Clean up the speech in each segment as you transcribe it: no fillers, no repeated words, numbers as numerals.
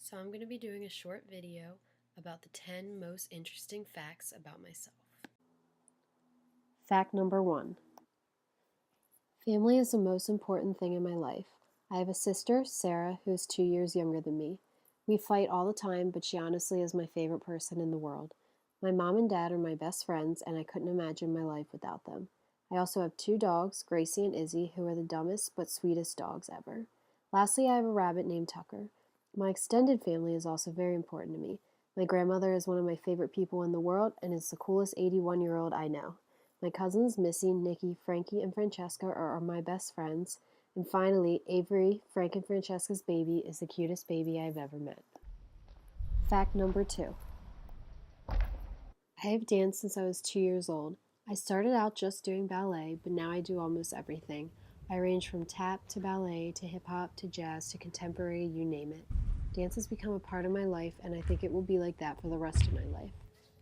So I'm going to be doing a short video about the 10 most interesting facts about myself. Fact number 1. Family is the most important thing in my life. I have a sister, Sarah, who is 2 years younger than me. We fight all the time, but she honestly is my favorite person in the world. My mom and dad are my best friends, and I couldn't imagine my life without them. I also have 2 dogs, Gracie and Izzy, who are the dumbest but sweetest dogs ever. Lastly, I have a rabbit named Tucker. My extended family is also very important to me. My grandmother is one of my favorite people in the world and is the coolest 81-year-old I know. My cousins Missy, Nikki, Frankie, and Francesca are my best friends. And finally, Avery, Frank and Francesca's baby, is the cutest baby I've ever met. Fact number 2. I have danced since I was 2 years old. I started out just doing ballet, but now I do almost everything. I range from tap to ballet to hip hop to jazz to contemporary, you name it. Dance has become a part of my life, and I think it will be like that for the rest of my life.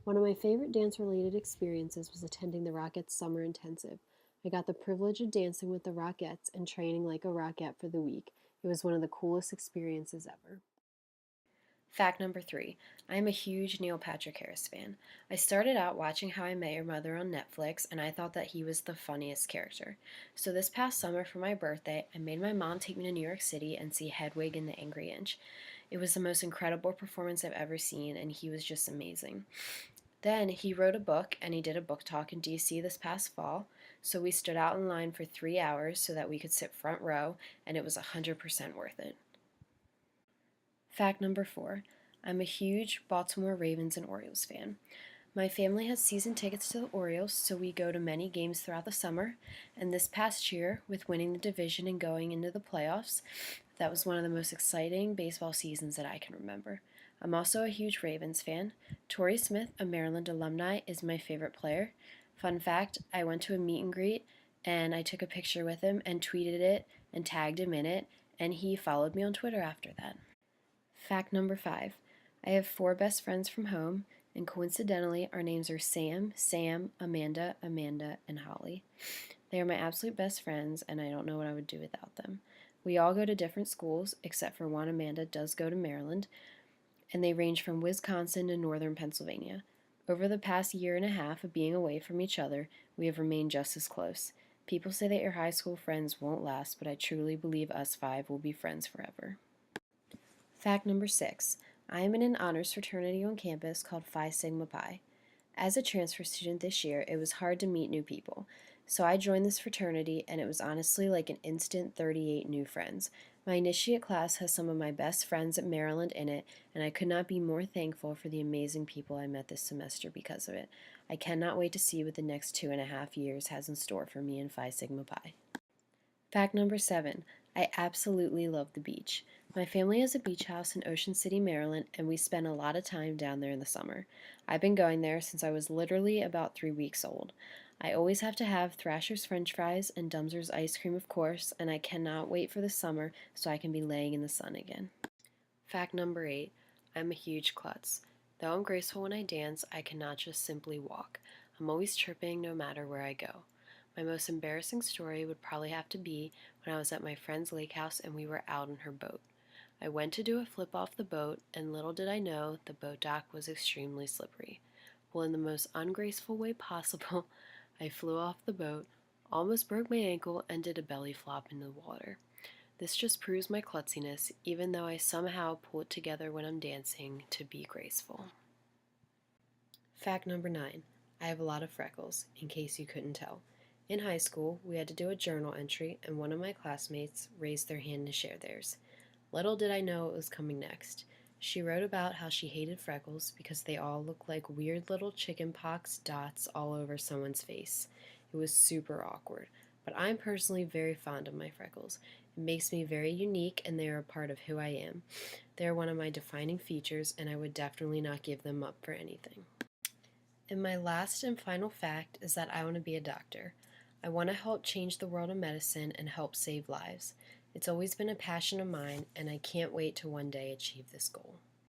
One of my favorite dance related experiences was attending the Rockettes Summer Intensive. I got the privilege of dancing with the Rockettes and training like a Rockette for the week. It was one of the coolest experiences ever. Fact number 3. I am a huge Neil Patrick Harris fan. I started out watching How I Met Your Mother on Netflix, and I thought that he was the funniest character. So this past summer for my birthday, I made my mom take me to New York City and see Hedwig and the Angry Inch. It was the most incredible performance I've ever seen, and he was just amazing. Then he wrote a book and he did a book talk in DC this past fall. So we stood out in line for 3 hours so that we could sit front row, and it was 100% worth it. Fact number 4. I'm a huge Baltimore Ravens and Orioles fan. My family has season tickets to the Orioles, so we go to many games throughout the summer. And this past year, with winning the division and going into the playoffs, that was one of the most exciting baseball seasons that I can remember. I'm also a huge Ravens fan. Torrey Smith, a Maryland alumni, is my favorite player. Fun fact, I went to a meet and greet and I took a picture with him and tweeted it and tagged him in it, and he followed me on Twitter after that. Fact number 5. I have 4 best friends from home, and coincidentally, our names are Sam, Amanda, and Holly. They are my absolute best friends, and I don't know what I would do without them. We all go to different schools, except for one. Amanda does go to Maryland, and they range from Wisconsin to northern Pennsylvania. Over the past year and a half of being away from each other, we have remained just as close. People say that your high school friends won't last, but I truly believe us 5 will be friends forever. Fact number 6. I am in an honors fraternity on campus called Phi Sigma Pi. As a transfer student this year, it was hard to meet new people. So I joined this fraternity, and it was honestly like an instant 38 new friends. My initiate class has some of my best friends at Maryland in it, and I could not be more thankful for the amazing people I met this semester because of it. I cannot wait to see what the next 2.5 years has in store for me in Phi Sigma Pi. Fact number 7. I absolutely love the beach. My family has a beach house in Ocean City, Maryland, and we spend a lot of time down there in the summer. I've been going there since I was literally about 3 weeks old. I always have to have Thrasher's French fries and Dumser's ice cream, of course, and I cannot wait for the summer so I can be laying in the sun again. Fact number 8. I'm a huge klutz. Though I'm graceful when I dance, I cannot just simply walk. I'm always tripping no matter where I go. My most embarrassing story would probably have to be when I was at my friend's lake house and we were out in her boat. I went to do a flip off the boat, and little did I know the boat dock was extremely slippery. Well, in the most ungraceful way possible, I flew off the boat, almost broke my ankle, and did a belly flop in the water. This just proves my klutziness, even though I somehow pull it together when I'm dancing to be graceful. Fact number 9. I have a lot of freckles, in case you couldn't tell. In high school, we had to do a journal entry, and one of my classmates raised their hand to share theirs. Little did I know what was coming next. She wrote about how she hated freckles because they all look like weird little chickenpox dots all over someone's face. It was super awkward, but I'm personally very fond of my freckles. It makes me very unique, and they are a part of who I am. They are one of my defining features, and I would definitely not give them up for anything. And my last and final fact is that I want to be a doctor. I want to help change the world of medicine and help save lives. It's always been a passion of mine, and I can't wait to one day achieve this goal.